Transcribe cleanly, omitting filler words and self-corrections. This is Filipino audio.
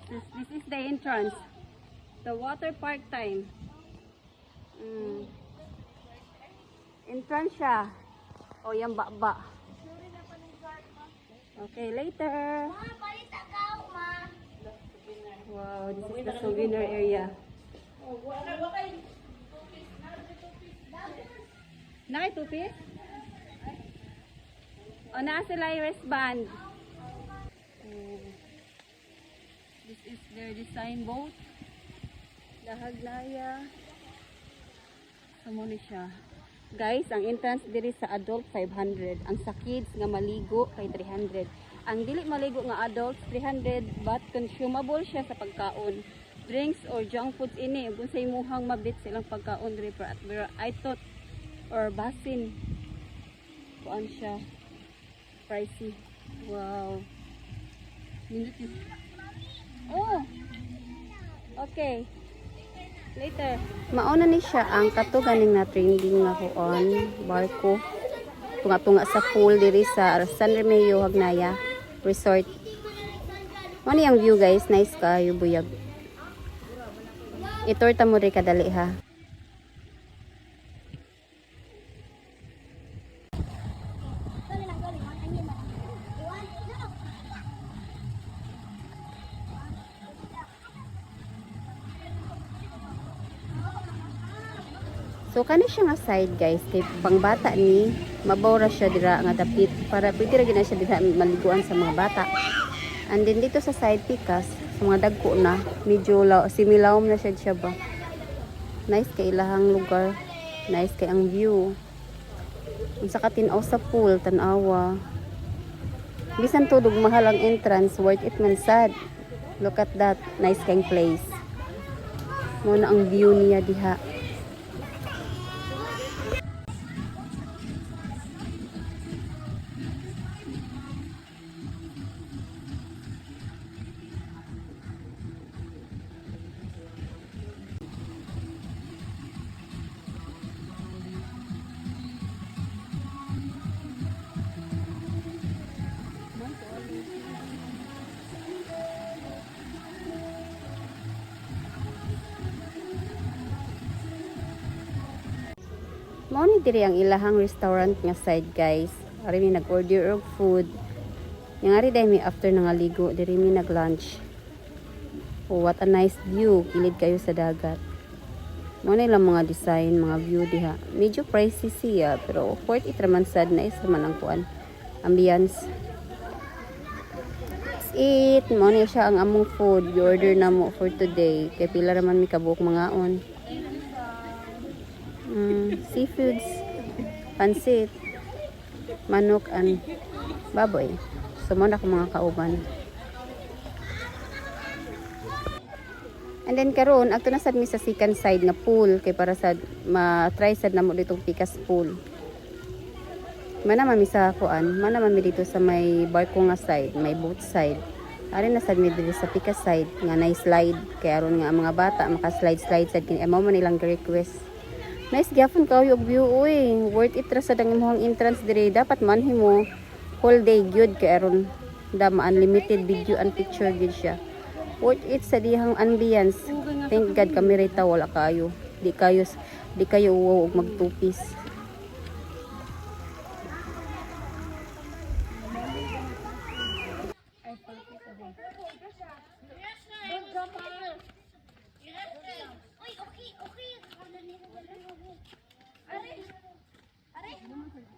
This is the entrance. The water park time. Entrance siya. O, yan ba. Okay, later. Wow, this is the souvenir area. Nakay tupis? O, naa sila yung wristband. This is their design boat. Dahagnaya. Samo ni siya. Guys, ang entrance diri sa adult 500. Ang sa kids nga maligo kay 300. Ang dili maligo nga adults 300 but consumable siya sa pagkaon. Drinks or junk foods ini kung sa imuhang mabit silang pagkaon diri pero I thought or basin. Kuan siya. Pricey. Wow. Oh. Okay. Later. Mauna ni siya ang katuganing na trending nga kuon barko. Tunga-tunga sa pool diri sa San Remeo Hagnaya Resort. Ano yung view guys? Nice kayo buyag. Itorta mo rin kadali ha. So kani siya nga side guys kay pangbata ni mabawra siya dira nga dapit para pwede ra gina siya dira maliguan sa mga bata. And then dito sa side pikas sa mga dagko na medyo similawom na siya ba. Nice kay ilahang lugar. Nice kay ang view. Unsa ka tin-aw sa pool tan-awa. Bisan tudog mahal ang entrance worth it man sad. Look at that nice kay place. Mo na ang view niya diha. Mao ni diri ang ilahang restaurant nga side guys. Ari mi nag-order og food. Yang ari dai mi after nangaligo diri mi nag-lunch. Oh, what a nice view. Kilid kayo sa dagat. Mao ni lang mga design, mga view diha. Medyo pricey siya pero worth it raman sad na isa man ang kuan. Ambience. Eat, mao ni siya ang among food. I-order na mo for today. Kay pila raman mi kabuok mangaon. Seafoods, pansit, manok, and baboy. So, muna ko mga kauban. And then, karon agto na sad mi sa second side na pool. Kay para sa ma-try sad na mo ditong pikas pool. Manama mi sa kuan. Manama mi dito sa may barko nga side, may boat side. Ari na sad mi dito sa pikas side nga na-slide. Kaya aron nga ang mga bata maka-slide-slide sad kini. Amo man nilang request. Nice gyapon kayo og view uy. Worth it ra sa dang imong entrance dire. Dapat manhin mo whole day gyud kay aron da unlimited video and picture gyud siya. Worth it sa dihang ambience. Thank God kami rita wala kayo. Di kayo uwaw og magtupis. Okay.